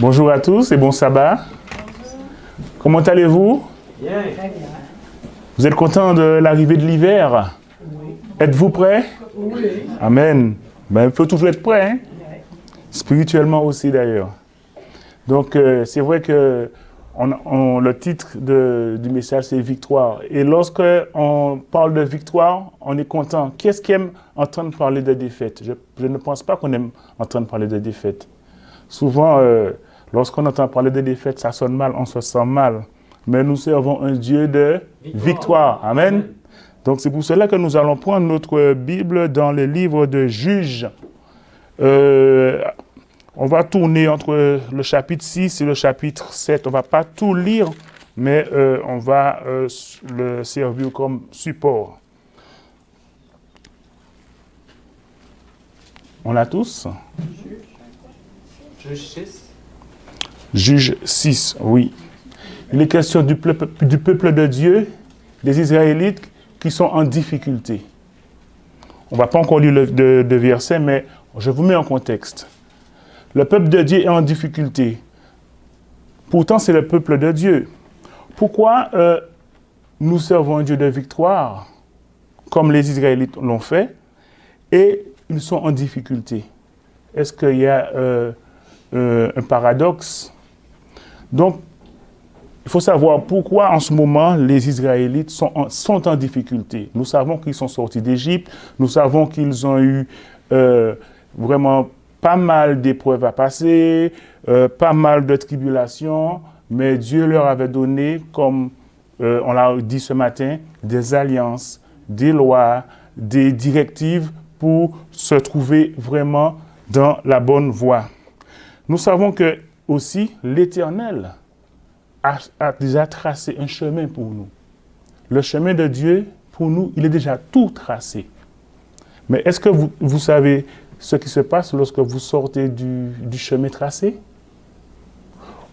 Bonjour à tous et bon sabbat. Comment allez-vous? Bien. Vous êtes content de l'arrivée de l'hiver? Oui. Êtes-vous prêts? Oui. Amen. Ben, il faut toujours être prêt, hein? Spirituellement aussi d'ailleurs. Donc c'est vrai que le titre du message c'est victoire. Et lorsque on parle de victoire, on est content. Qui est-ce qui aime entendre parler de défaite? Je ne pense pas qu'on aime entendre parler de défaite. Souvent, lorsqu'on entend parler de défaite, ça sonne mal, on se sent mal. Mais nous servons un Dieu de victoire. Amen. Donc c'est pour cela que nous allons prendre notre Bible dans le livre de Juges. On va tourner entre le chapitre 6 et le chapitre 7. On ne va pas tout lire, mais on va le servir comme support. On l'a tous? Juge 6. Juge 6, oui. Il est question du peuple de Dieu, des Israélites qui sont en difficulté. On ne va pas encore lire le verset, mais je vous mets en contexte. Le peuple de Dieu est en difficulté. Pourtant, c'est le peuple de Dieu. Pourquoi nous servons un Dieu de victoire, comme les Israélites l'ont fait, et ils sont en difficulté? Est-ce qu'il y a un paradoxe? Donc, il faut savoir pourquoi en ce moment les Israélites sont en difficulté. Nous savons qu'ils sont sortis d'Égypte, nous savons qu'ils ont eu vraiment pas mal d'épreuves à passer, pas mal de tribulations, mais Dieu leur avait donné, comme on l'a dit ce matin, des alliances, des lois, des directives pour se trouver vraiment dans la bonne voie. Nous savons que aussi l'Éternel a déjà tracé un chemin pour nous. Le chemin de Dieu, pour nous, il est déjà tout tracé. Mais est-ce que vous savez ce qui se passe lorsque vous sortez du chemin tracé?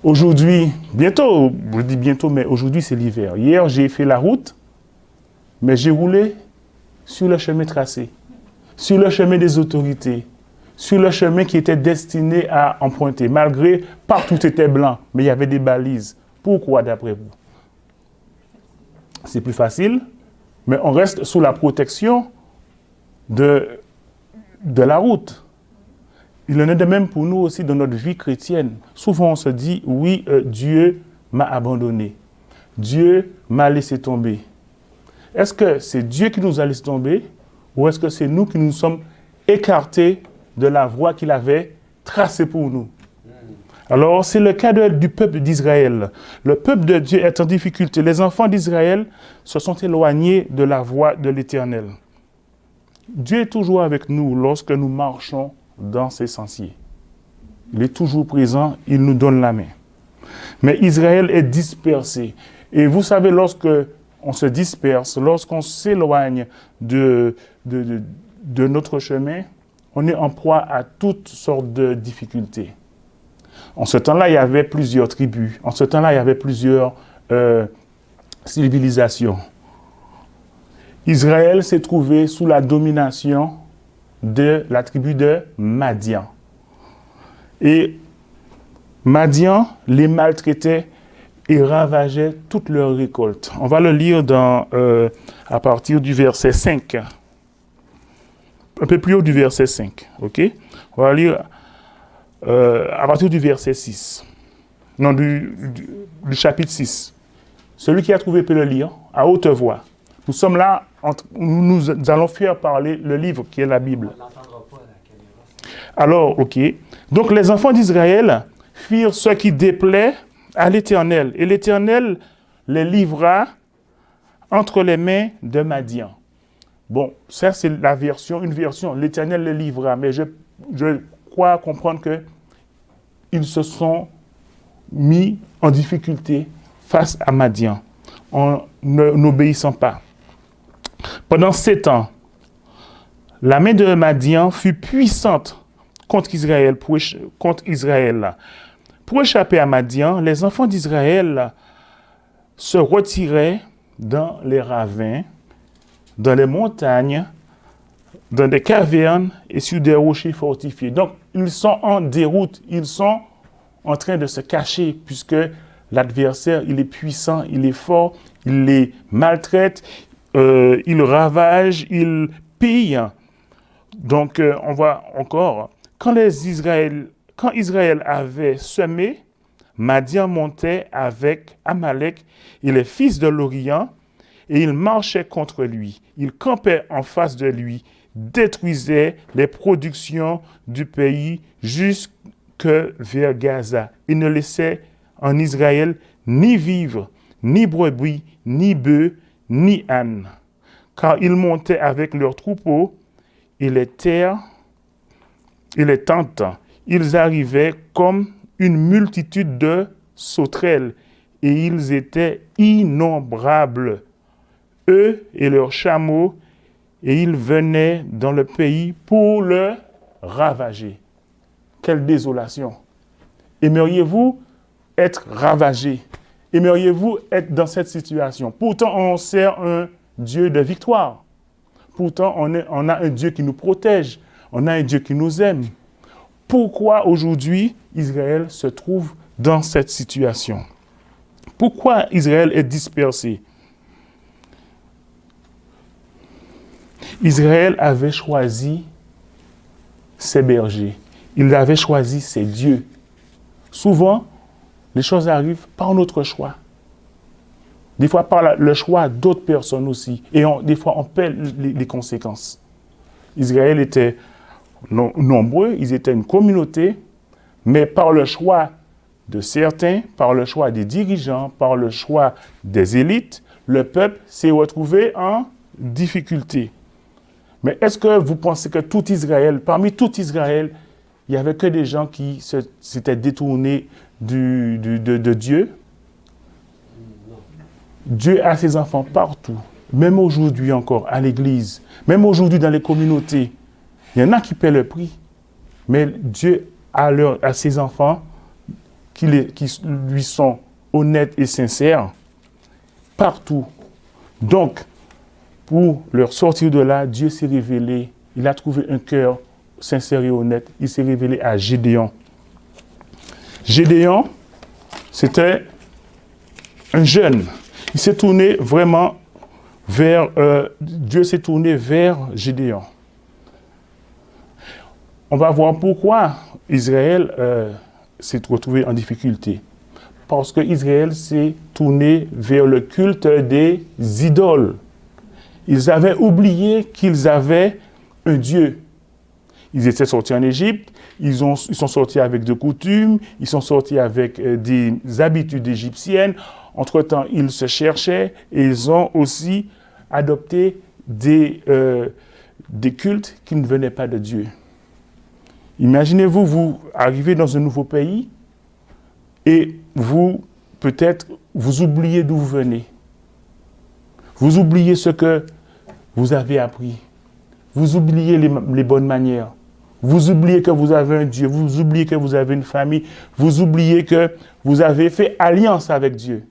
Aujourd'hui, bientôt, je dis bientôt, mais aujourd'hui c'est l'hiver. Hier, j'ai fait la route, mais j'ai roulé sur le chemin tracé, sur le chemin des autorités, sur le chemin qui était destiné à emprunter. Malgré, partout était blanc, mais il y avait des balises. Pourquoi, d'après vous? C'est plus facile, mais on reste sous la protection de la route. Il en est de même pour nous aussi dans notre vie chrétienne. Souvent, on se dit, oui, Dieu m'a abandonné. Dieu m'a laissé tomber. Est-ce que c'est Dieu qui nous a laissé tomber ou est-ce que c'est nous qui nous sommes écartés de la voie qu'il avait tracée pour nous? Alors, c'est le cas du peuple d'Israël. Le peuple de Dieu est en difficulté. Les enfants d'Israël se sont éloignés de la voie de l'Éternel. Dieu est toujours avec nous lorsque nous marchons dans ses sentiers. Il est toujours présent, il nous donne la main. Mais Israël est dispersé. Et vous savez, lorsque on se disperse, lorsqu'on s'éloigne de notre chemin, on est en proie à toutes sortes de difficultés. En ce temps-là, il y avait plusieurs tribus. En ce temps-là, il y avait plusieurs civilisations. Israël s'est trouvé sous la domination de la tribu de Madian. Et Madian les maltraitait et ravageait toutes leurs récoltes. On va le lire à partir du verset 5. Un peu plus haut du verset 5. OK? On va lire à partir du verset 6. Non, du chapitre 6. Celui qui a trouvé peut le lire à haute voix. Nous sommes là, nous allons faire parler le livre qui est la Bible. Alors, OK. Donc, les enfants d'Israël firent ce qui déplaît à l'Éternel. Et l'Éternel les livra entre les mains de Madian. Bon, ça c'est une version. L'Éternel les livra. Mais je crois comprendre qu'ils se sont mis en difficulté face à Madian en n'obéissant pas. Pendant 7 ans, la main de Madian fut puissante contre Israël. Pour échapper à Madian, les enfants d'Israël se retiraient dans les ravins, dans les montagnes, dans des cavernes et sur des rochers fortifiés. Donc, ils sont en déroute, ils sont en train de se cacher puisque l'adversaire, il est puissant, il est fort, il les maltraite, il ravage, il pille. Donc, on voit encore, quand Israël avait semé, Madian montait avec Amalek et les fils de l'Orient, et il marchait contre lui. Il campait en face de lui, détruisait les productions du pays jusque vers Gaza. Il ne laissait en Israël ni vivre, ni brebis, ni bœufs, ni ânes. Car ils montaient avec leurs troupeaux et les terres et les tentes. Ils arrivaient comme une multitude de sauterelles et ils étaient innombrables, eux et leurs chameaux, et ils venaient dans le pays pour le ravager. Quelle désolation! Aimeriez-vous être ravagé? Aimeriez-vous être dans cette situation? Pourtant, on sert un Dieu de victoire. Pourtant, on a un Dieu qui nous protège. On a un Dieu qui nous aime. Pourquoi aujourd'hui Israël se trouve dans cette situation? Pourquoi Israël est dispersé? Israël avait choisi ses bergers. Il avait choisi ses dieux. Souvent, les choses arrivent par notre choix. Des fois, par le choix d'autres personnes aussi. Et des fois, on paie les conséquences. Israël était nombreux, ils étaient une communauté, mais par le choix de certains, par le choix des dirigeants, par le choix des élites, le peuple s'est retrouvé en difficulté. Mais est-ce que vous pensez que tout Israël, parmi tout Israël, il n'y avait que des gens qui s'étaient détournés de Dieu? Dieu a ses enfants partout, même aujourd'hui encore, à l'église, même aujourd'hui dans les communautés. Il y en a qui paient le prix, mais Dieu a ses enfants qui lui sont honnêtes et sincères partout. Donc, pour leur sortir de là, Dieu s'est révélé. Il a trouvé un cœur sincère et honnête. Il s'est révélé à Gédéon. Gédéon, c'était un jeune. Il s'est tourné vraiment vers... Dieu s'est tourné vers Gédéon. On va voir pourquoi Israël s'est retrouvé en difficulté. Parce que Israël s'est tourné vers le culte des idoles. Ils avaient oublié qu'ils avaient un Dieu. Ils étaient sortis en Égypte, ils sont sortis avec des coutumes, ils sont sortis avec des habitudes égyptiennes. Entre-temps, ils se cherchaient et ils ont aussi adopté des cultes qui ne venaient pas de Dieu. Imaginez-vous, vous arrivez dans un nouveau pays et peut-être, vous oubliez d'où vous venez. Vous oubliez ce que vous avez appris. Vous oubliez les bonnes manières. Vous oubliez que vous avez un Dieu. Vous oubliez que vous avez une famille. Vous oubliez que vous avez fait alliance avec Dieu.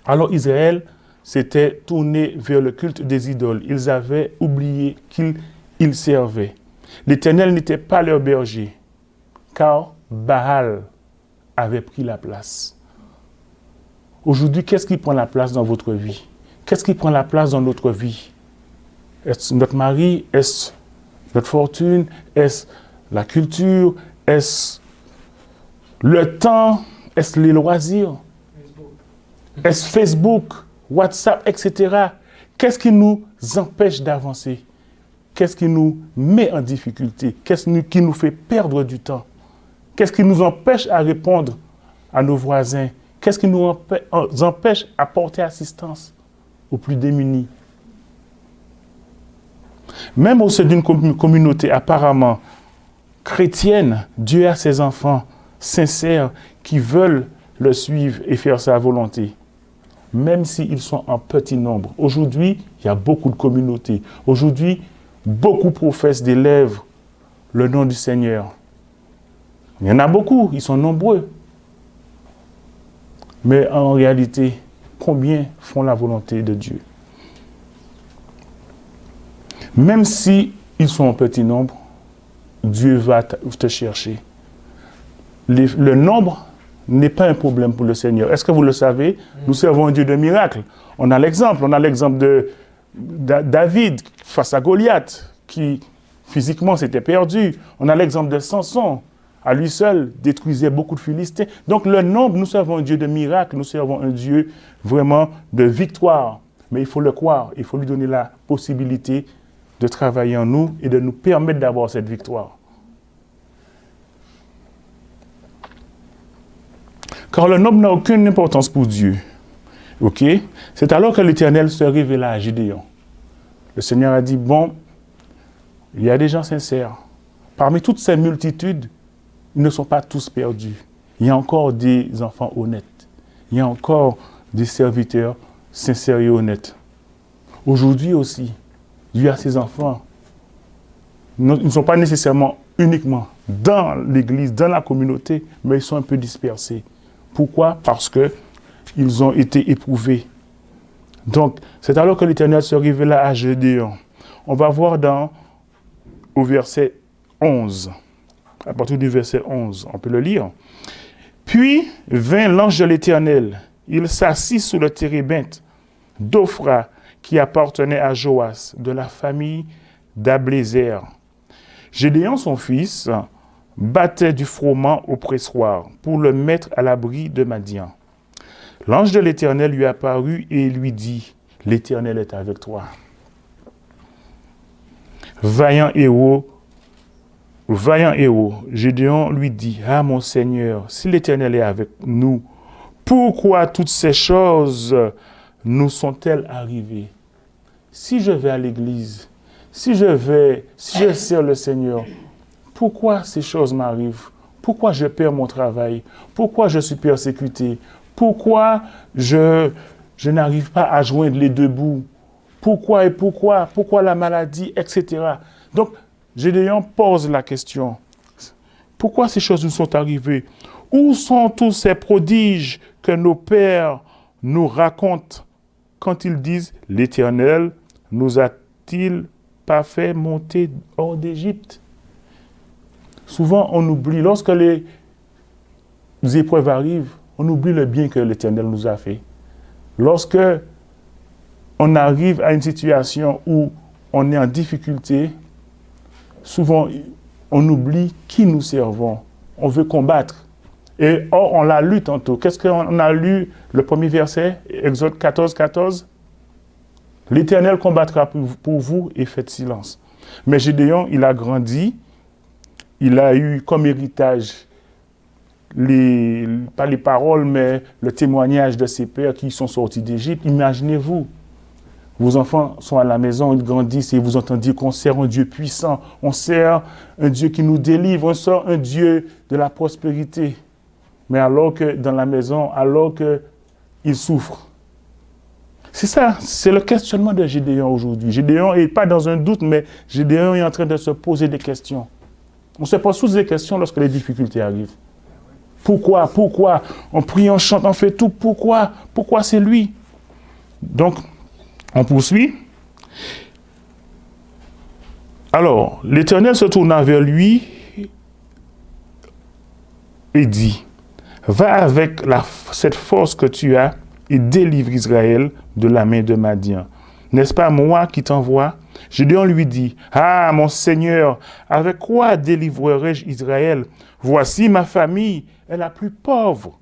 Alors Israël s'était tourné vers le culte des idoles. Ils avaient oublié qu'ils servaient. L'Éternel n'était pas leur berger, car Baal avait pris la place. Aujourd'hui, qu'est-ce qui prend la place dans votre vie? Qu'est-ce qui prend la place dans notre vie? Est-ce notre mari? Est-ce notre fortune? Est-ce la culture? Est-ce le temps? Est-ce les loisirs? Est-ce Facebook, WhatsApp, etc.? Qu'est-ce qui nous empêche d'avancer? Qu'est-ce qui nous met en difficulté? Qu'est-ce qui nous fait perdre du temps? Qu'est-ce qui nous empêche à répondre à nos voisins? Qu'est-ce qui nous empêche à porter assistance aux plus démunis? Même au sein d'une communauté apparemment chrétienne, Dieu a ses enfants sincères qui veulent le suivre et faire sa volonté. Même s'ils sont en petit nombre. Aujourd'hui, il y a beaucoup de communautés. Aujourd'hui, beaucoup professent des lèvres le nom du Seigneur. Il y en a beaucoup, ils sont nombreux. Mais en réalité, combien font la volonté de Dieu? Même si ils sont en petit nombre, Dieu va te chercher. le nombre n'est pas un problème pour le Seigneur. Est-ce que vous le savez? Nous servons un Dieu de miracles. On a l'exemple de David face à Goliath, qui physiquement s'était perdu. On a l'exemple de Samson, à lui seul, détruisait beaucoup de Philistins. Donc le nombre, nous servons un Dieu de miracles, nous servons un Dieu vraiment de victoire. Mais il faut le croire, il faut lui donner la possibilité de travailler en nous et de nous permettre d'avoir cette victoire. Car le nombre n'a aucune importance pour Dieu. Ok? C'est alors que l'Éternel se révéla à Gédéon. Le Seigneur a dit, bon, il y a des gens sincères. Parmi toutes ces multitudes, ils ne sont pas tous perdus. Il y a encore des enfants honnêtes. Il y a encore des serviteurs sincères et honnêtes. Aujourd'hui aussi, Dieu a ses enfants. Ils ne sont pas nécessairement uniquement dans l'Église, dans la communauté, mais ils sont un peu dispersés. Pourquoi? Parce qu'ils ont été éprouvés. Donc, c'est alors que l'Éternel se révéla à Gédéon. On va voir au verset 11. À partir du verset 11, on peut le lire. Puis vint l'ange de l'Éternel. Il s'assit sous le térébinthe d'Ophra qui appartenait à Joas, de la famille d'Ablézer. Gédéon, son fils, battait du froment au pressoir pour le mettre à l'abri de Madian. L'ange de l'Éternel lui apparut et lui dit, « L'Éternel est avec toi. Vaillant héros, Gédéon lui dit, « Ah, mon Seigneur, si l'Éternel est avec nous, pourquoi toutes ces choses nous sont-elles arrivées? Si je vais à l'église, si je sers le Seigneur, pourquoi ces choses m'arrivent? Pourquoi je perds mon travail? Pourquoi je suis persécuté? Pourquoi je n'arrive pas à joindre les deux bouts? Pourquoi la maladie, etc. » Donc, Gédéon pose la question. Pourquoi ces choses nous sont arrivées? Où sont tous ces prodiges que nos pères nous racontent quand ils disent « L'Éternel nous a-t-il pas fait monter hors d'Égypte ?» Souvent, on oublie, lorsque les épreuves arrivent, on oublie le bien que l'Éternel nous a fait. Lorsque on arrive à une situation où on est en difficulté, souvent, on oublie qui nous servons. On veut combattre. Et or, on l'a lu tantôt. Qu'est-ce qu'on a lu, le premier verset, Exode 14, 14? L'Éternel combattra pour vous et faites silence. Mais Gédéon, il a grandi. Il a eu comme héritage, pas les paroles, mais le témoignage de ses pères qui sont sortis d'Égypte. Imaginez-vous, vos enfants sont à la maison, ils grandissent et vous entendez qu'on sert un Dieu puissant, on sert un Dieu qui nous délivre, on sert un Dieu de la prospérité. Mais alors que dans la maison, alors qu'ils souffrent. C'est ça, c'est le questionnement de Gédéon aujourd'hui. Gédéon n'est pas dans un doute, mais Gédéon est en train de se poser des questions. On se pose tous des questions lorsque les difficultés arrivent. Pourquoi? On prie, on chante, on fait tout. Pourquoi c'est lui? Donc, on poursuit. Alors, l'Éternel se tourna vers lui et dit, « Va avec cette force que tu as et délivre Israël de la main de Madian. N'est-ce pas moi qui t'envoie? » Gédéon lui dit, « Ah, mon Seigneur, avec quoi délivrerai-je Israël? Voici ma famille est la plus pauvre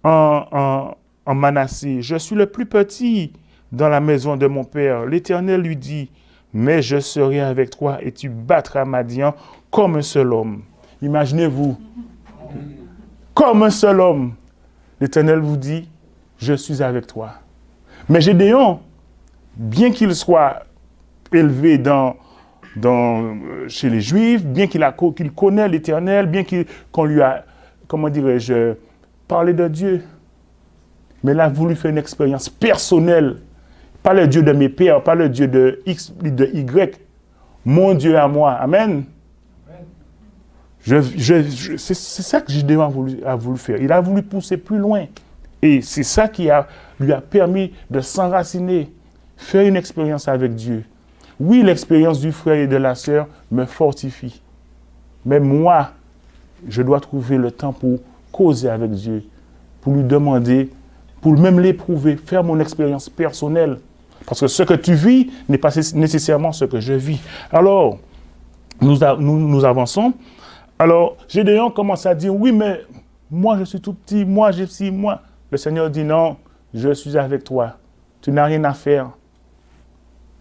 en Manassé. Je suis le plus petit dans la maison de mon père. » L'Éternel lui dit, « Mais je serai avec toi et tu battras Madian comme un seul homme. » Imaginez-vous, comme un seul homme. L'Éternel vous dit, « Je suis avec toi. » Mais Gédéon, bien qu'il soit élevé chez les Juifs, bien qu'il connaît l'Éternel, bien qu'on lui a, parlé de Dieu. Mais il a voulu faire une expérience personnelle. Pas le Dieu de mes pères, pas le Dieu de X, de Y. Mon Dieu à moi. Amen. C'est ça que Gédéon a voulu faire. Il a voulu pousser plus loin. Et c'est ça qui lui a permis de s'enraciner, faire une expérience avec Dieu. Oui, l'expérience du frère et de la sœur me fortifie. Mais moi, je dois trouver le temps pour causer avec Dieu, pour lui demander, pour même l'éprouver, faire mon expérience personnelle. Parce que ce que tu vis n'est pas nécessairement ce que je vis. Alors, nous avançons. Alors, Gédéon commence à dire, oui, mais moi, je suis tout petit, moi, j'ai si, moi. Le Seigneur dit, non, je suis avec toi. Tu n'as rien à faire.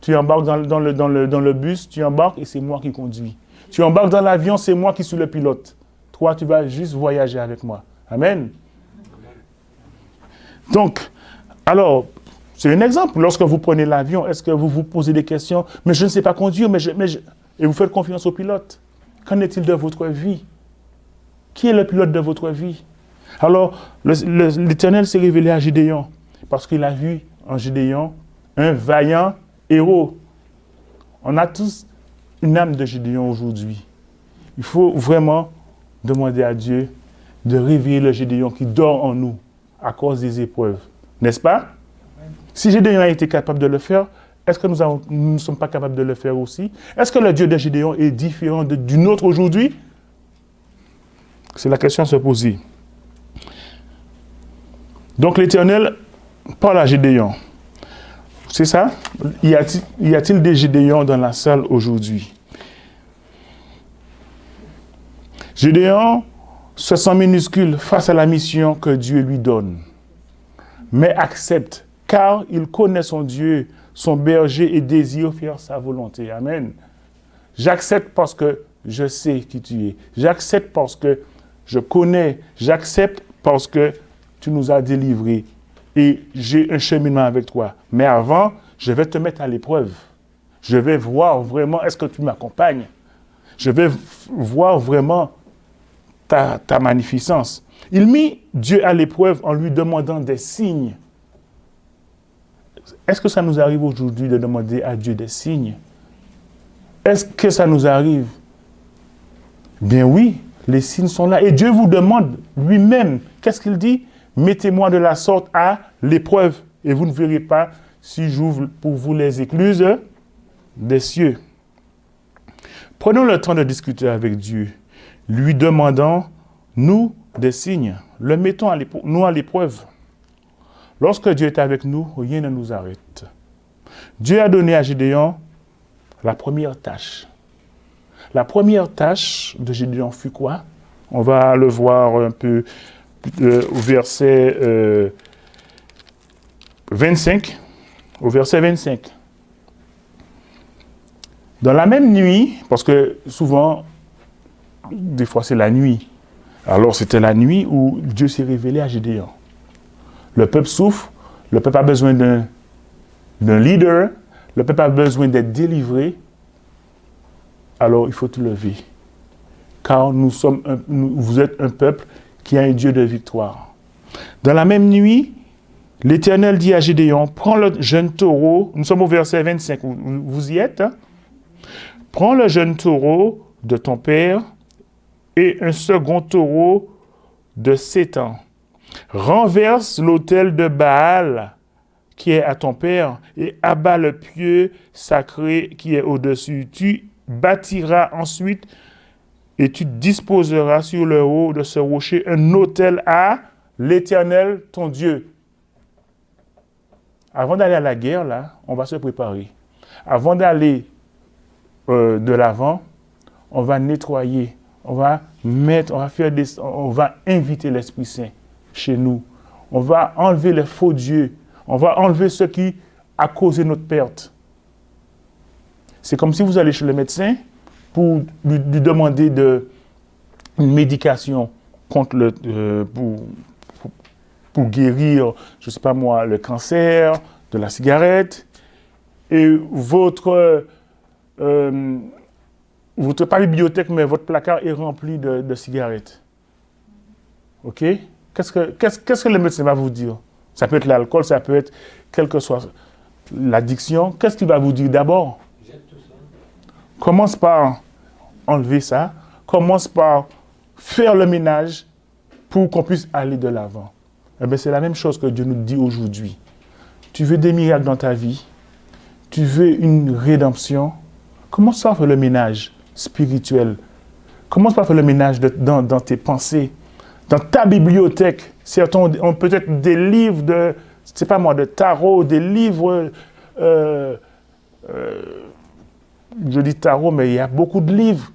Tu embarques dans le bus, tu embarques et c'est moi qui conduis. Tu embarques dans l'avion, c'est moi qui suis le pilote. Toi, tu vas juste voyager avec moi. Amen. Donc, alors, c'est un exemple. Lorsque vous prenez l'avion, est-ce que vous vous posez des questions? Mais je ne sais pas conduire, et vous faites confiance au pilote. Qu'en est-il de votre vie? Qui est le pilote de votre vie? Alors, l'Éternel s'est révélé à Gédéon, parce qu'il a vu en Gédéon un vaillant héros. On a tous une âme de Gédéon aujourd'hui. Il faut vraiment demander à Dieu de réveiller le Gédéon qui dort en nous à cause des épreuves. N'est-ce pas? Si Gédéon a été capable de le faire, est-ce que nous ne sommes pas capables de le faire aussi? Est-ce que le Dieu de Gédéon est différent du nôtre aujourd'hui? C'est la question à se poser. Donc l'Éternel parle à Gédéon. C'est ça? Y a-t-il des Gédéons dans la salle aujourd'hui? Gédéon se sent minuscule face à la mission que Dieu lui donne, mais accepte, car il connaît son Dieu, son berger et désire faire sa volonté. Amen. J'accepte parce que je sais qui tu es. J'accepte parce que je connais. J'accepte parce que tu nous as délivrés. Et j'ai un cheminement avec toi. Mais avant, je vais te mettre à l'épreuve. Je vais voir vraiment, est-ce que tu m'accompagnes? Je vais voir vraiment ta magnificence. Il mit Dieu à l'épreuve en lui demandant des signes. Est-ce que ça nous arrive aujourd'hui de demander à Dieu des signes? Est-ce que ça nous arrive? Bien oui, les signes sont là. Et Dieu vous demande lui-même, qu'est-ce qu'il dit? Mettez-moi de la sorte à l'épreuve, et vous ne verrez pas si j'ouvre pour vous les écluses des cieux. Prenons le temps de discuter avec Dieu, lui demandant, nous, des signes. Le mettons nous à l'épreuve. Lorsque Dieu est avec nous, rien ne nous arrête. Dieu a donné à Gédéon la première tâche. La première tâche de Gédéon fut quoi? On va le voir un peu au verset 25. Au verset 25. Dans la même nuit, parce que souvent, des fois c'est la nuit. Alors c'était la nuit où Dieu s'est révélé à Gédéon. Le peuple souffre, le peuple a besoin d'un leader, le peuple a besoin d'être délivré. Alors il faut te lever. Car vous êtes un peuple qui a un Dieu de victoire. Dans la même nuit, l'Éternel dit à Gédéon, prends le jeune taureau, nous sommes au verset 25, vous y êtes, hein? Prends le jeune taureau de ton père et un second taureau de 7 ans. Renverse l'autel de Baal qui est à ton père et abat le pieu sacré qui est au-dessus. Tu bâtiras ensuite et tu disposeras sur le haut de ce rocher un autel à l'Éternel, ton Dieu. Avant d'aller à la guerre, là, on va se préparer. Avant d'aller de l'avant, on va nettoyer, on va inviter l'Esprit Saint chez nous. On va enlever les faux dieux. On va enlever ce qui a causé notre perte. C'est comme si vous allez chez le médecin pour lui demander une médication contre pour guérir, je ne sais pas moi, le cancer, de la cigarette. Et votre pas bibliothèque, mais votre placard est rempli de cigarettes. OK? Qu'est-ce que le médecin va vous dire? Ça peut être l'alcool, ça peut être quelle que soit l'addiction. Qu'est-ce qu'il va vous dire d'abord? Commence par enlever ça. Commence par faire le ménage pour qu'on puisse aller de l'avant. Eh bien, c'est la même chose que Dieu nous dit aujourd'hui. Tu veux des miracles dans ta vie? Tu veux une rédemption? Commence par faire le ménage spirituel. Commence par faire le ménage dans tes pensées, dans ta bibliothèque. Certains ont peut-être des livres de, c'est pas moi, de tarot, des livres, je dis tarot, mais il y a beaucoup de livres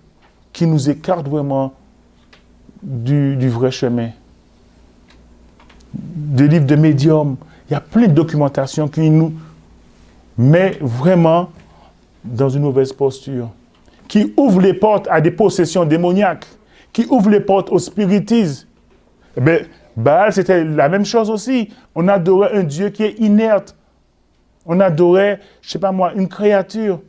qui nous écartent vraiment du vrai chemin. Des livres de médiums. Il y a plein de documentation qui nous met vraiment dans une mauvaise posture, qui ouvre les portes à des possessions démoniaques, qui ouvre les portes au spiritisme. Eh bien, Baal, c'était la même chose aussi. On adorait un Dieu qui est inerte. On adorait, je ne sais pas moi, une créature.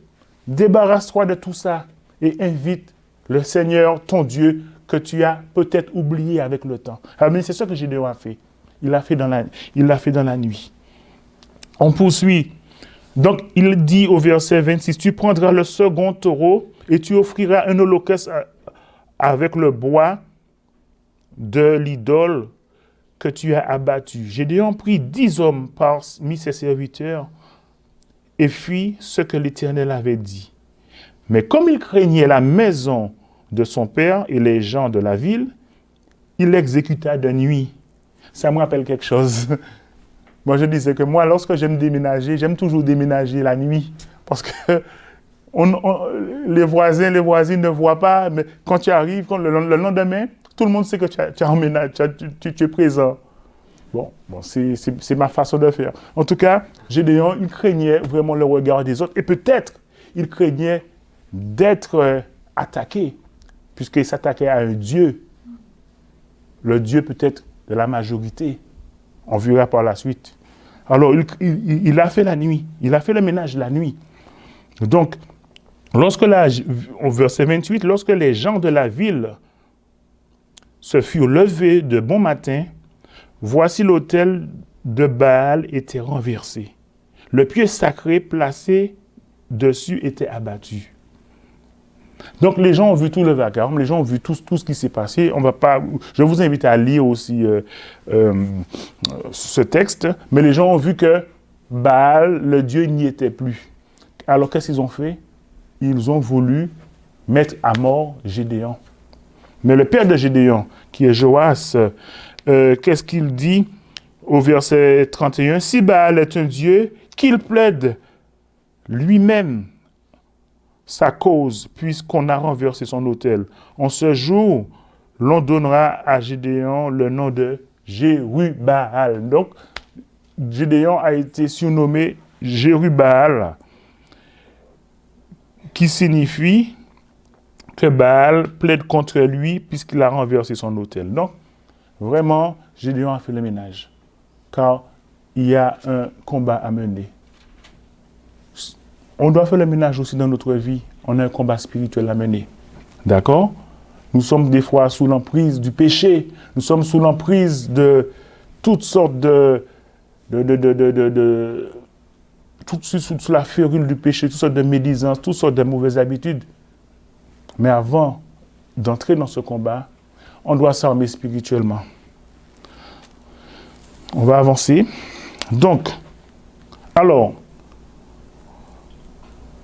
Débarrasse-toi de tout ça et invite le Seigneur, ton Dieu, que tu as peut-être oublié avec le temps. Ah, mais c'est ce que Gédéon a fait. Il l'a fait dans la nuit. On poursuit. Donc, il dit au verset 26, « Tu prendras le second taureau et tu offriras un holocauste avec le bois de l'idole que tu as abattu. » Gédéon prit 10 hommes parmi ses serviteurs et fit ce que l'Éternel avait dit. Mais comme il craignait la maison de son père et les gens de la ville, il l'exécuta de nuit. Ça me rappelle quelque chose. Moi, je disais que moi, lorsque j'aime déménager, j'aime toujours déménager la nuit. Parce que les voisins, les voisines ne voient pas, mais quand tu arrives, le lendemain, tout le monde sait que tu emménages, tu es présent. Bon, c'est ma façon de faire. En tout cas, Gédéon, il craignait vraiment le regard des autres. Et peut-être, il craignait d'être attaqué, puisqu'il s'attaquait à un Dieu. Le Dieu peut-être de la majorité. On verra par la suite. Alors, il a fait la nuit. Il a fait le ménage la nuit. Donc, au verset 28, lorsque les gens de la ville se furent levés de bon matin, voici l'autel de Baal était renversé. Le pieu sacré placé dessus était abattu. Donc, les gens ont vu tout le vacarme, les gens ont vu tout ce qui s'est passé. Je vous invite à lire aussi ce texte, mais les gens ont vu que Baal, le Dieu, n'y était plus. Alors, qu'est-ce qu'ils ont fait? Ils ont voulu mettre à mort Gédéon. Mais le père de Gédéon, qui est Joas, qu'est-ce qu'il dit au verset 31? « Si Baal est un Dieu, qu'il plaide lui-même sa cause, puisqu'on a renversé son autel. En ce jour, l'on donnera à Gédéon le nom de Jérubbaal. » Donc, Gédéon a été surnommé Jérubbaal, qui signifie que Baal plaide contre lui puisqu'il a renversé son autel. Donc, vraiment, Gédéon a fait le ménage, car il y a un combat à mener. On doit faire le ménage aussi dans notre vie. On a un combat spirituel à mener. D'accord? Nous sommes des fois sous l'emprise du péché. Nous sommes sous l'emprise de toutes sortes sous la férule du péché, toutes sortes de médisances, toutes sortes de mauvaises habitudes. Mais avant d'entrer dans ce combat, on doit s'armer spirituellement. On va avancer. Donc, alors,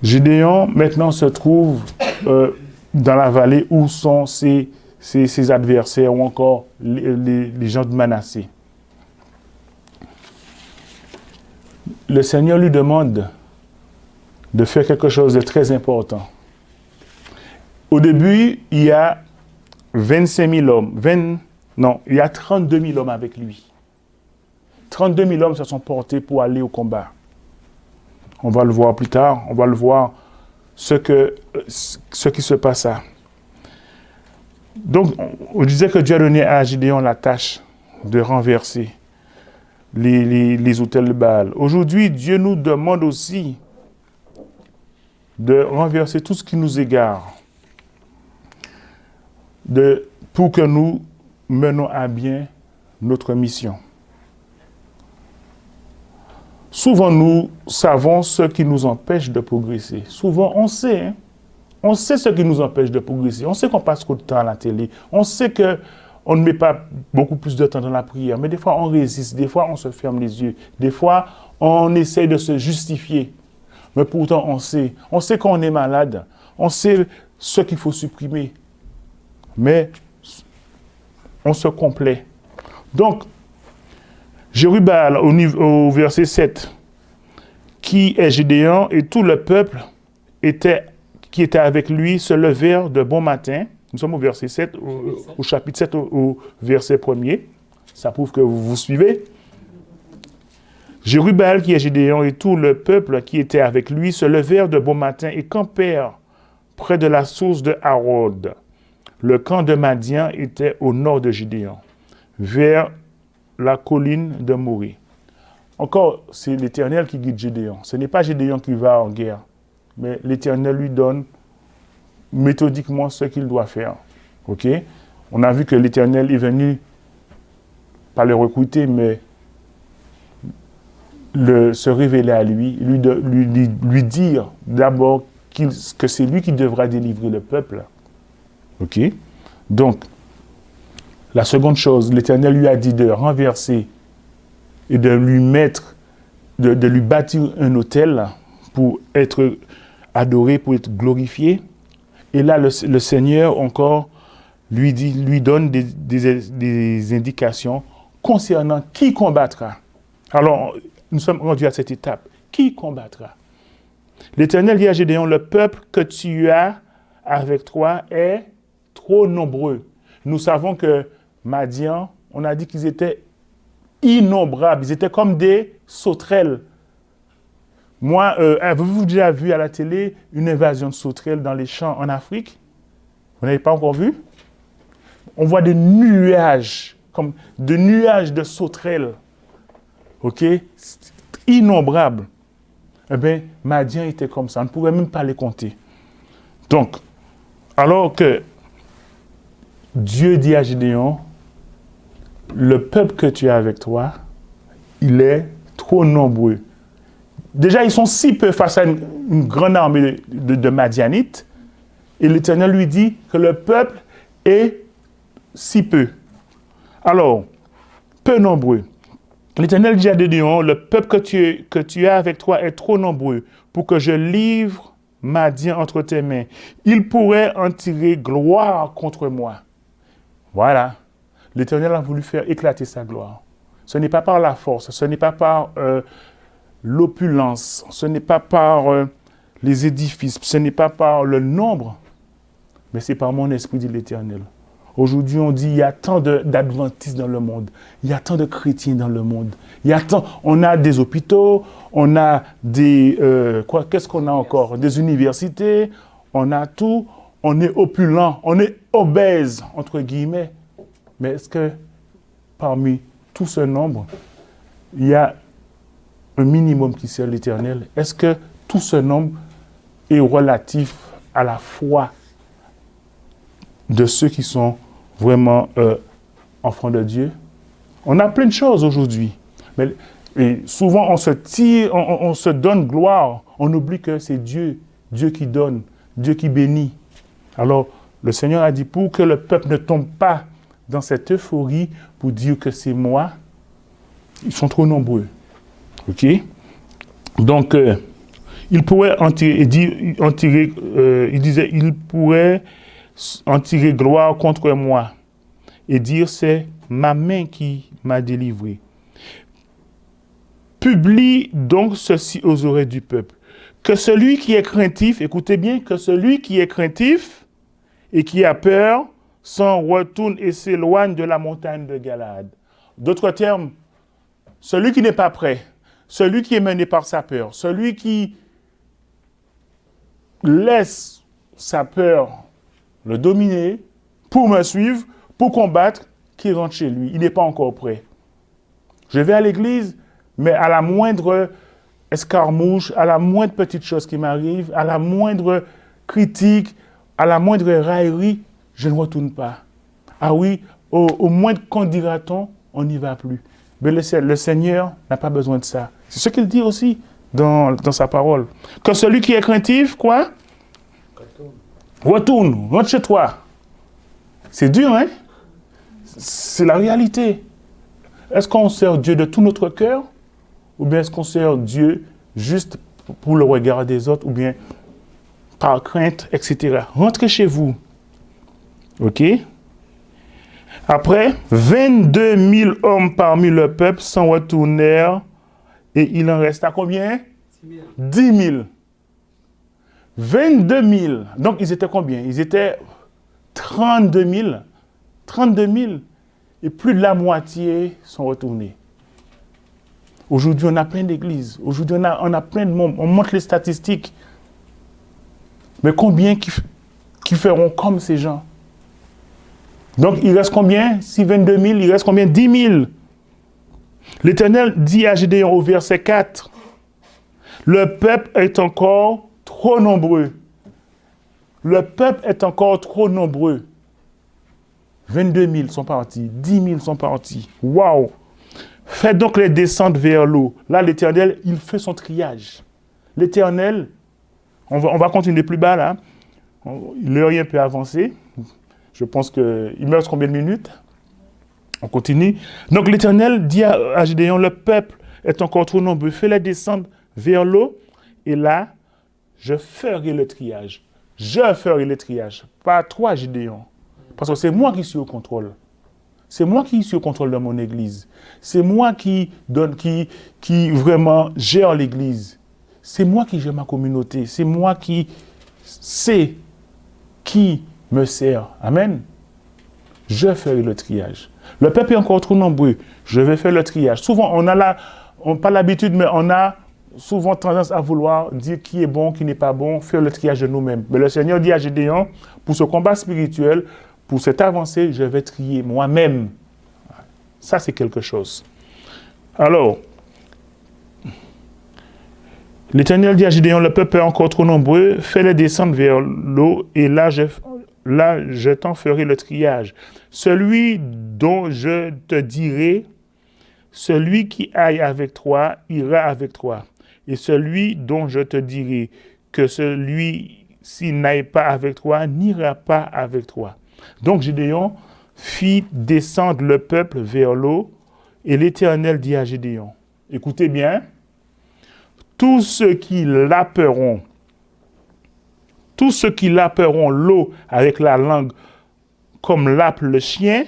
Gédéon maintenant se trouve dans la vallée où sont ses adversaires ou encore les gens de Manassé. Le Seigneur lui demande de faire quelque chose de très important. Au début, il y a 25 000 hommes. Il y a 32 000 hommes avec lui. 32 000 hommes se sont portés pour aller au combat. On va le voir plus tard. On va le voir ce qui se passa. Donc, on disait que Dieu a donné à Gédéon la tâche de renverser les autels de Baal. Aujourd'hui, Dieu nous demande aussi de renverser tout ce qui nous égare, pour que nous menons à bien notre mission. Souvent, nous savons ce qui nous empêche de progresser. Souvent, on sait ce qui nous empêche de progresser. On sait qu'on passe trop de temps à la télé. On sait qu'on ne met pas beaucoup plus de temps dans la prière. Mais des fois, on résiste. Des fois, on se ferme les yeux. Des fois, on essaye de se justifier. Mais pourtant, on sait qu'on est malade. On sait ce qu'il faut supprimer. mais on se complaît. Donc, Jérubbaal, au verset 7, qui est Gédéon et tout le peuple qui était avec lui se levèrent de bon matin. Nous sommes au verset 7, au chapitre 7, au verset 1er. Ça prouve que vous suivez. Jérubbaal, qui est Gédéon, et tout le peuple qui était avec lui se levèrent de bon matin et campèrent près de la source de Harod. Le camp de Madian était au nord de Gédéon, vers la colline de Morée. Encore, c'est l'Éternel qui guide Gédéon. Ce n'est pas Gédéon qui va en guerre, mais l'Éternel lui donne méthodiquement ce qu'il doit faire. Ok? On a vu que l'Éternel est venu, pas le recruter, mais se révéler à lui, lui dire d'abord que c'est lui qui devra délivrer le peuple. Ok? Donc, la seconde chose, l'Éternel lui a dit de renverser et de lui bâtir un autel pour être adoré, pour être glorifié. Et là, le Seigneur encore lui donne des indications concernant qui combattra. Alors, nous sommes rendus à cette étape. Qui combattra? L'Éternel dit à Gédéon, le peuple que tu as avec toi est trop nombreux. Nous savons que Madian, on a dit qu'ils étaient innombrables. Ils étaient comme des sauterelles. Moi, avez-vous déjà vu à la télé une invasion de sauterelles dans les champs en Afrique? Vous n'avez pas encore vu? On voit des nuages, comme des nuages de sauterelles. OK? Innombrables. Eh bien, Madian était comme ça. On ne pouvait même pas les compter. Donc, alors que Dieu dit à Gédéon, le peuple que tu as avec toi, il est trop nombreux. Déjà, ils sont si peu face à une grande armée de Madianites. Et l'Éternel lui dit que le peuple est si peu. Alors, peu nombreux. L'Éternel dit à Gédéon, le peuple que tu as avec toi est trop nombreux pour que je livre Madian entre tes mains. Il pourrait en tirer gloire contre moi. Voilà. L'Éternel a voulu faire éclater sa gloire. Ce n'est pas par la force, ce n'est pas par l'opulence, ce n'est pas par les édifices, ce n'est pas par le nombre, mais c'est par mon esprit, dit l'Éternel. Aujourd'hui, on dit, il y a tant d'adventistes dans le monde, il y a tant de chrétiens dans le monde, on a des hôpitaux, on a qu'est-ce qu'on a encore? Des universités, on a tout, on est opulent, on est obèse, entre guillemets. Mais est-ce que parmi tout ce nombre, il y a un minimum qui sert l'Éternel? Est-ce que tout ce nombre est relatif à la foi de ceux qui sont vraiment enfants de Dieu? On a plein de choses aujourd'hui. Et souvent, on se donne gloire. On oublie que c'est Dieu qui donne, Dieu qui bénit. Alors, le Seigneur a dit, pour que le peuple ne tombe pas dans cette euphorie pour dire que c'est moi, ils sont trop nombreux. OK? Donc, il pourrait il disait, il pourrait en tirer gloire contre moi et dire, c'est ma main qui m'a délivré. Publie donc ceci aux oreilles du peuple, que celui qui est craintif, écoutez bien, que celui qui est craintif et qui a peur s'en retourne et s'éloigne de la montagne de Galaad. D'autres termes, celui qui n'est pas prêt, celui qui est mené par sa peur, celui qui laisse sa peur le dominer pour me suivre, pour combattre, qui rentre chez lui. Il n'est pas encore prêt. Je vais à l'église, mais à la moindre escarmouche, à la moindre petite chose qui m'arrive, à la moindre critique, à la moindre raillerie, je ne retourne pas. Ah oui, au moindre qu'on dira-t-on, on n'y va plus. Mais le Seigneur n'a pas besoin de ça. C'est ce qu'il dit aussi dans sa parole. Que celui qui est craintif, quoi? Retourne, rentre chez toi. C'est dur, hein? C'est la réalité. Est-ce qu'on sert Dieu de tout notre cœur? Ou bien est-ce qu'on sert Dieu juste pour le regard des autres? Ou bien par crainte, etc. Rentrez chez vous. OK? Après, 22 000 hommes parmi le peuple s'en retournèrent et il en resta combien? 10 000. 22 000. Donc, ils étaient combien? Ils étaient 32 000. 32 000. Et plus de la moitié sont retournés. Aujourd'hui, on a plein d'églises. Aujourd'hui, on a plein de monde. On montre les statistiques. Mais combien qui feront comme ces gens? Donc, il reste combien? Si 22 000, il reste combien? 10 000. L'Éternel dit à Gédéon au verset 4, « Le peuple est encore trop nombreux. » Le peuple est encore trop nombreux. 22 000 sont partis, 10 000 sont partis. Waouh! Faites donc les descentes vers l'eau. Là, l'Éternel, il fait son triage. L'Éternel, on va continuer plus bas là. L'heure est un peu avancée. Je pense qu'il me reste combien de minutes? On continue. Donc l'Éternel dit à Gédéon, le peuple est encore trop nombreux. Fais-les descendre vers l'eau. Et là, je ferai le triage. Je ferai le triage. Pas toi, Gédéon. Parce que c'est moi qui suis au contrôle. C'est moi qui suis au contrôle de mon église. C'est moi qui vraiment gère l'église. C'est moi qui gère ma communauté. C'est moi qui sais qui me sert. Amen. Je ferai le triage. Le peuple est encore trop nombreux. Je vais faire le triage. Souvent, on n'a pas l'habitude, mais on a souvent tendance à vouloir dire qui est bon, qui n'est pas bon, faire le triage de nous-mêmes. Mais le Seigneur dit à Gédéon, pour ce combat spirituel, pour cette avancée, je vais trier moi-même. Ça, c'est quelque chose. Alors, l'Éternel dit à Gédéon, le peuple est encore trop nombreux, fais-les descendre vers l'eau, et là, je t'en ferai le triage. Celui dont je te dirai, celui qui aille avec toi, ira avec toi. Et celui dont je te dirai que celui-ci n'aille pas avec toi, n'ira pas avec toi. Donc Gédéon fit descendre le peuple vers l'eau, et l'Éternel dit à Gédéon, écoutez bien, tous ceux qui laperont l'eau avec la langue comme lappe le chien,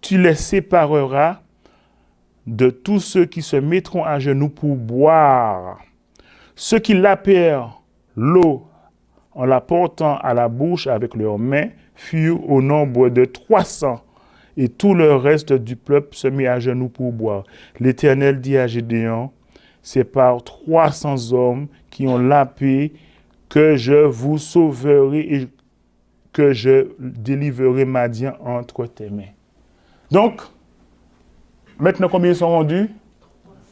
tu les sépareras de tous ceux qui se mettront à genoux pour boire. Ceux qui lapèrent l'eau en la portant à la bouche avec leurs mains furent au nombre de 300, et tout le reste du peuple se mit à genoux pour boire. L'Éternel dit à Gédéon, c'est par 300 hommes qui ont lapé que je vous sauverai et que je délivrerai Madian entre tes mains. Donc, maintenant combien ils sont rendus?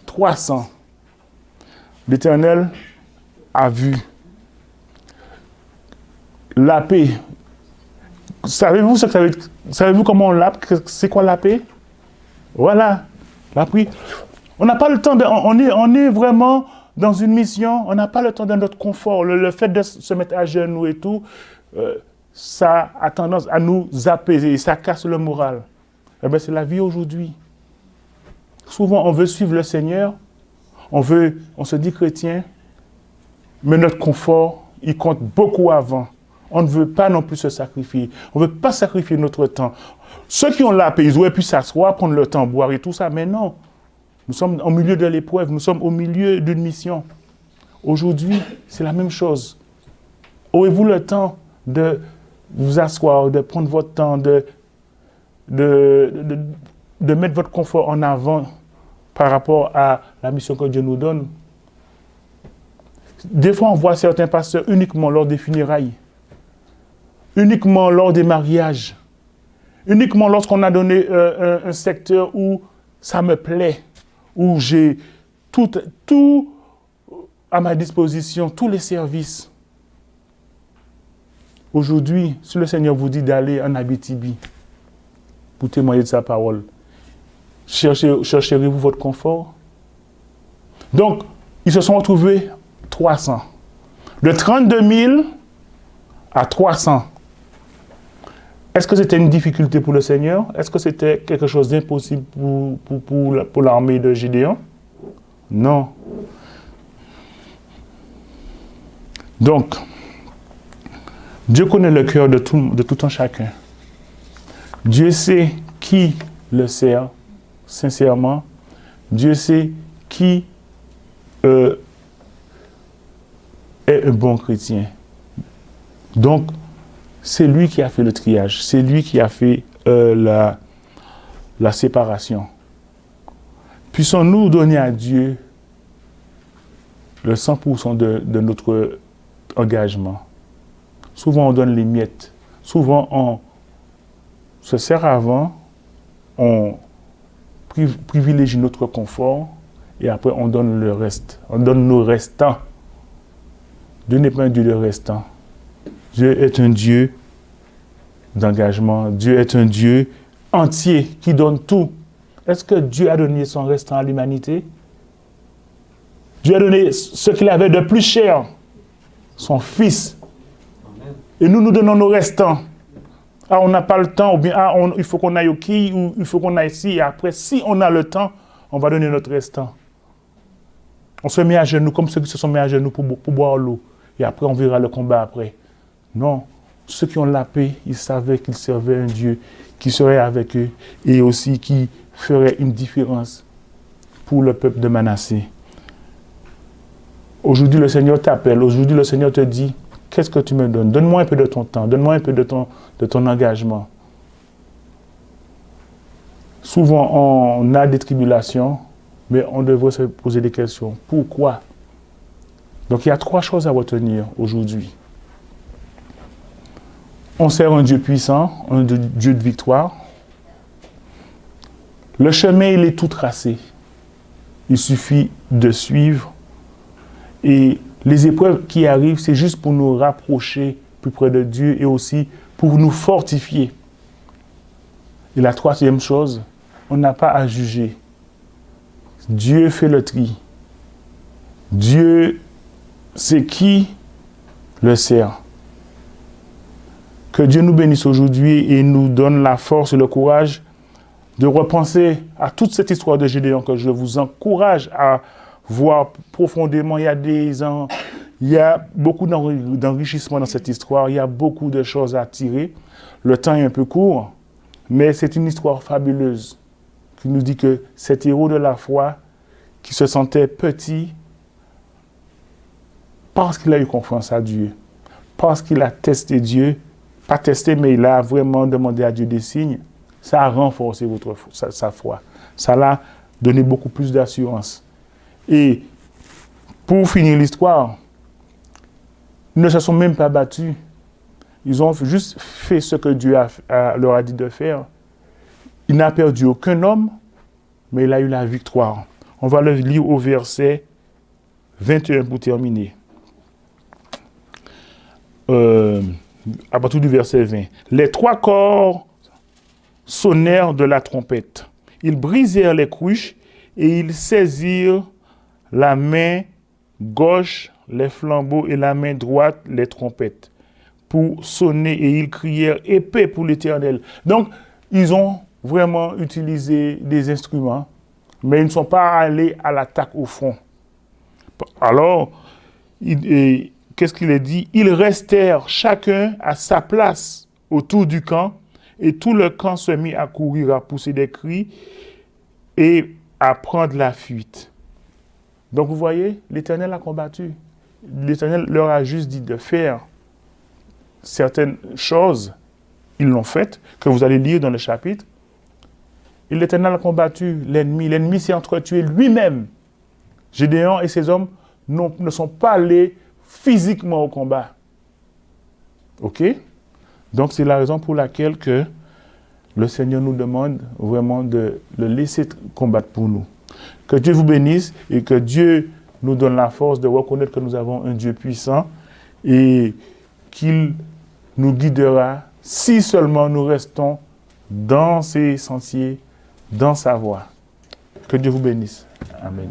300. L'Éternel a vu. Laper. Savez-vous ce que ça veut dire? Savez-vous comment on lape? C'est quoi laper? Voilà. La pluie. On n'a pas le temps, on est vraiment dans une mission, on n'a pas le temps de notre confort. Le fait de se mettre à genoux et tout, ça a tendance à nous apaiser, ça casse le moral. Eh bien, c'est la vie aujourd'hui. Souvent, on veut suivre le Seigneur, on se dit chrétien, mais notre confort, il compte beaucoup avant. On ne veut pas non plus se sacrifier. On ne veut pas sacrifier notre temps. Ceux qui ont la paix, ils auraient pu s'asseoir, prendre le temps, boire et tout ça, mais non. Nous sommes au milieu de l'épreuve, nous sommes au milieu d'une mission. Aujourd'hui, c'est la même chose. Aurez-vous le temps de vous asseoir, de prendre votre temps, de mettre votre confort en avant par rapport à la mission que Dieu nous donne? Des fois, on voit certains pasteurs uniquement lors des funérailles, uniquement lors des mariages, uniquement lorsqu'on a donné un secteur où ça me plaît, où j'ai tout à ma disposition, tous les services. Aujourd'hui, si le Seigneur vous dit d'aller en Abitibi pour témoigner de sa parole, chercherez-vous votre confort? Donc, ils se sont retrouvés 300. De 32 000 à 300. Est-ce que c'était une difficulté pour le Seigneur? Est-ce que c'était quelque chose d'impossible pour l'armée de Gédéon? Non. Donc, Dieu connaît le cœur de tout un chacun. Dieu sait qui le sert sincèrement. Dieu sait qui est un bon chrétien. Donc, c'est lui qui a fait le triage. C'est lui qui a fait la séparation. Puissons-nous donner à Dieu le 100% de notre engagement. Souvent, on donne les miettes. Souvent, on se sert avant, on privilégie notre confort et après, on donne le reste. On donne nos restants. Dieu n'est pas un Dieu de restants. Dieu est un Dieu d'engagement. Dieu est un Dieu entier qui donne tout. Est-ce que Dieu a donné son restant à l'humanité? Dieu a donné ce qu'il avait de plus cher, son Fils. Et nous donnons nos restants. Ah, on n'a pas le temps, ou bien il faut qu'on aille au quai, ou il faut qu'on aille ici. Et après, si on a le temps, on va donner notre restant. On se met à genoux, comme ceux qui se sont mis à genoux pour boire l'eau. Et après, on verra le combat après. Non. Ceux qui ont la paix, ils savaient qu'ils servaient un Dieu qui serait avec eux et aussi qui ferait une différence pour le peuple de Manassé. Aujourd'hui, le Seigneur t'appelle. Aujourd'hui, le Seigneur te dit, qu'est-ce que tu me donnes? Donne-moi un peu de ton temps. Donne-moi un peu de ton engagement. Souvent, on a des tribulations, mais on devrait se poser des questions. Pourquoi? Donc, il y a 3 choses à retenir aujourd'hui. On sert un Dieu puissant, un Dieu de victoire. Le chemin, il est tout tracé. Il suffit de suivre. Et les épreuves qui arrivent, c'est juste pour nous rapprocher plus près de Dieu et aussi pour nous fortifier. Et la 3e chose, on n'a pas à juger. Dieu fait le tri. Dieu sait qui le sert. Que Dieu nous bénisse aujourd'hui et nous donne la force et le courage de repenser à toute cette histoire de Gédéon que je vous encourage à voir profondément. Il y a beaucoup d'enrichissement dans cette histoire. Il y a beaucoup de choses à tirer. Le temps est un peu court, mais c'est une histoire fabuleuse qui nous dit que cet héros de la foi qui se sentait petit parce qu'il a eu confiance à Dieu, parce qu'il a testé Dieu, pas testé, mais il a vraiment demandé à Dieu des signes, ça a renforcé sa foi. Ça l'a donné beaucoup plus d'assurance. Et pour finir l'histoire, ils ne se sont même pas battus. Ils ont juste fait ce que Dieu leur a dit de faire. Il n'a perdu aucun homme, mais il a eu la victoire. On va le lire au verset 21 pour terminer. À partir du verset 20. Les 3 corps sonnèrent de la trompette. Ils brisèrent les cruches et ils saisirent la main gauche les flambeaux et la main droite les trompettes pour sonner et ils crièrent épée pour l'Éternel. Donc, ils ont vraiment utilisé des instruments, mais ils ne sont pas allés à l'attaque au front. Alors, qu'est-ce qu'il est dit? Ils restèrent chacun à sa place autour du camp et tout le camp se mit à courir, à pousser des cris et à prendre la fuite. Donc vous voyez, l'Éternel a combattu. L'Éternel leur a juste dit de faire certaines choses. Ils l'ont fait, que vous allez lire dans le chapitre. Et l'Éternel a combattu l'ennemi. L'ennemi s'est entretué lui-même. Gédéon et ses hommes ne sont pas allés physiquement au combat. OK? Donc c'est la raison pour laquelle que le Seigneur nous demande vraiment de le laisser combattre pour nous. Que Dieu vous bénisse et que Dieu nous donne la force de reconnaître que nous avons un Dieu puissant et qu'il nous guidera si seulement nous restons dans ses sentiers, dans sa voie. Que Dieu vous bénisse. Amen.